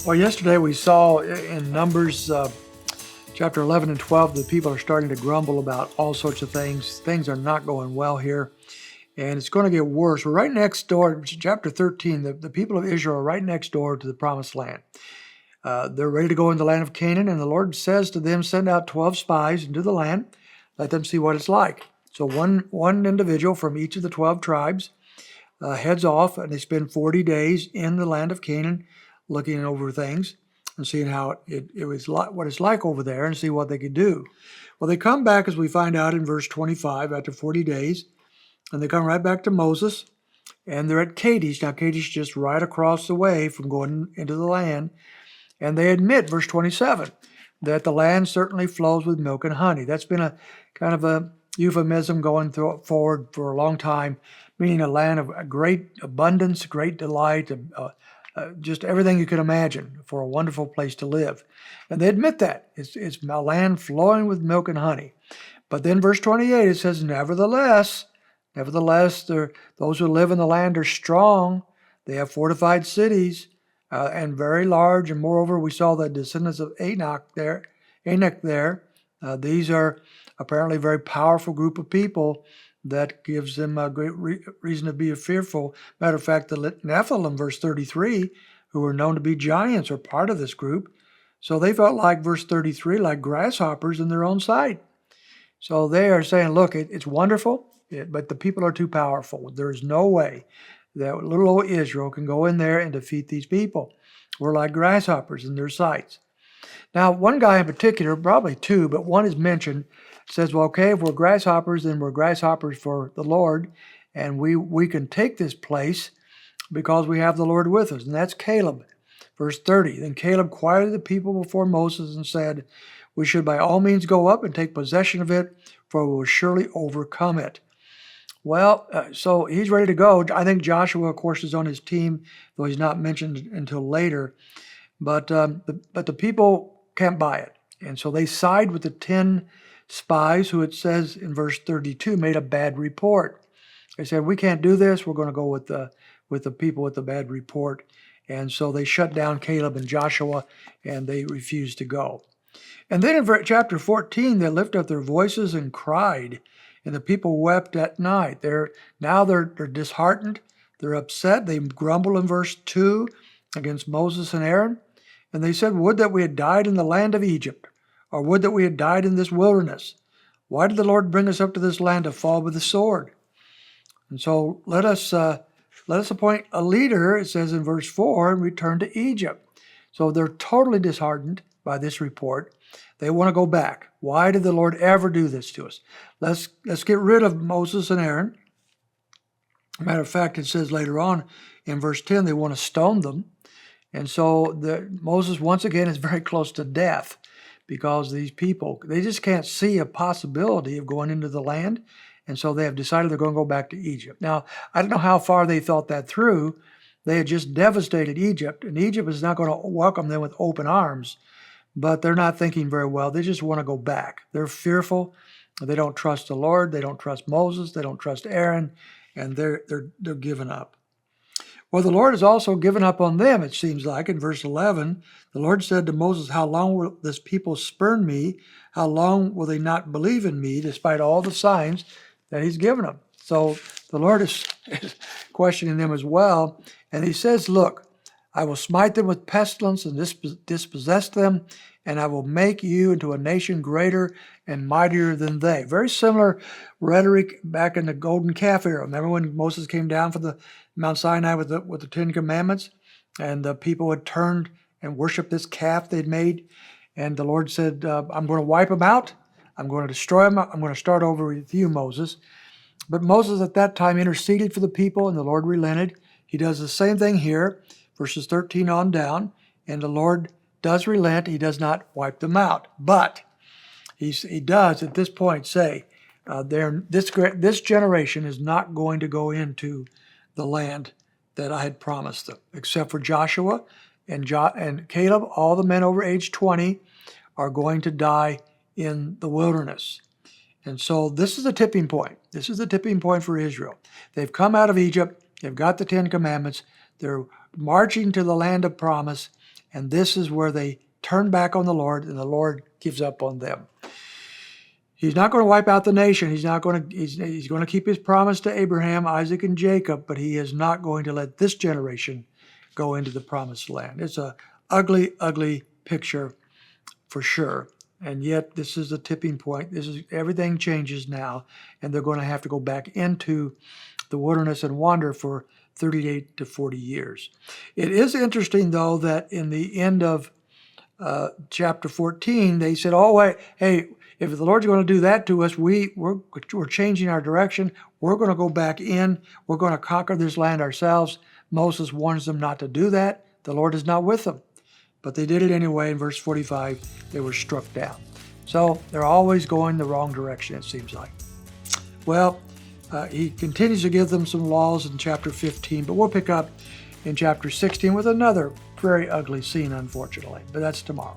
Well, yesterday we saw in Numbers chapter 11 and 12 that people are starting to grumble about all sorts of things. Things are not going well here, and it's going to get worse. We're right next door, chapter 13, the people of Israel are right next door to the promised land. They're ready to go in the land of Canaan, and the Lord says to them, send out 12 spies into the land, let them see what it's like. So one individual from each of the 12 tribes heads off, and they spend 40 days in the land of Canaan looking over things and seeing how it was like, what it's like over there, and see what they could do. Well, they come back, as we find out in verse 25, after 40 days, and they come right back to Moses, and they're at Kadesh. Now, Kadesh is just right across the way from going into the land, and they admit, verse 27, that the land certainly flows with milk and honey. That's been a kind of a euphemism going forward for a long time, meaning a land of great abundance, great delight, just everything you can imagine for a wonderful place to live. And they admit that. It's a land flowing with milk and honey. But then verse 28, it says, nevertheless, those who live in the land are strong. They have fortified cities and very large. And moreover, we saw the descendants of Enoch there. These are apparently a very powerful group of people that gives them a great reason to be fearful. Matter of fact, the Nephilim, verse 33, who were known to be giants, are part of this group. So they felt like, verse 33, like grasshoppers in their own sight. So they are saying, look, it's wonderful, but the people are too powerful. There is no way that little old Israel can go in there and defeat these people. We're like grasshoppers in their sights. Now, one guy in particular, probably two, but one is mentioned, says, well, okay, if we're grasshoppers, then we're grasshoppers for the Lord, and we can take this place because we have the Lord with us. And that's Caleb. Verse 30, then Caleb quieted the people before Moses and said, we should by all means go up and take possession of it, for we will surely overcome it. Well, so he's ready to go. I think Joshua, of course, is on his team, though he's not mentioned until later. But the people can't buy it. And so they side with the 10 spies who, it says in verse 32, made a bad report. They said, we can't do this. We're going to go with the people with the bad report. And so they shut down Caleb and Joshua, and they refused to go. And then in chapter 14, they lifted up their voices and cried, and the people wept at night. They're disheartened. They're upset. They grumble in verse 2 against Moses and Aaron. And they said, would that we had died in the land of Egypt, or would that we had died in this wilderness. Why did the Lord bring us up to this land to fall with the sword? And so let us appoint a leader, it says in verse 4, and return to Egypt. So they're totally disheartened by this report. They want to go back. Why did the Lord ever do this to us? Let's get rid of Moses and Aaron. Matter of fact, it says later on in verse 10, they want to stone them. And so Moses, once again, is very close to death because these people, they just can't see a possibility of going into the land. And so they have decided they're going to go back to Egypt. Now, I don't know how far they thought that through. They had just devastated Egypt, and Egypt is not going to welcome them with open arms. But they're not thinking very well. They just want to go back. They're fearful. They don't trust the Lord. They don't trust Moses. They don't trust Aaron. And they're giving up. Well, the Lord has also given up on them, it seems like. In verse 11, the Lord said to Moses, how long will this people spurn me? How long will they not believe in me, despite all the signs that he's given them? So the Lord is questioning them as well. And he says, look, I will smite them with pestilence and dispossess them, and I will make you into a nation greater and mightier than they. Very similar rhetoric back in the Golden Calf era. Remember when Moses came down from the Mount Sinai with the 10 Commandments, and the people had turned and worshiped this calf they'd made, and the Lord said, I'm going to wipe them out. I'm going to destroy them. I'm going to start over with you, Moses. But Moses at that time interceded for the people, and the Lord relented. He does the same thing here, verses 13 on down, and the Lord does relent. He does not wipe them out. But he does at this point say, this generation is not going to go into the land that I had promised them, except for Joshua and Caleb. All the men over age 20 are going to die in the wilderness. And so this is the tipping point. This is the tipping point for Israel. They've come out of Egypt. They've got the 10 Commandments. They're marching to the land of promise, And this is where they turn back on the Lord, and the Lord gives up on them. He's not going to wipe out the nation. He's going to keep his promise to Abraham, Isaac, and Jacob, but he is not going to let this generation go into the promised land. It's a ugly, ugly picture for sure. And yet this is the tipping point. Everything changes now, and they're going to have to go back into the wilderness and wander for 38 to 40 years. It is interesting, though, that in the end of chapter 14, they said, oh, wait, hey, if the Lord's going to do that to us, we're changing our direction. We're going to go back in. We're going to conquer this land ourselves. Moses warns them not to do that. The Lord is not with them. But they did it anyway. In verse 45, they were struck down. So they're always going the wrong direction, it seems like. Well, he continues to give them some laws in chapter 15, but we'll pick up in chapter 16 with another very ugly scene, unfortunately. But that's tomorrow.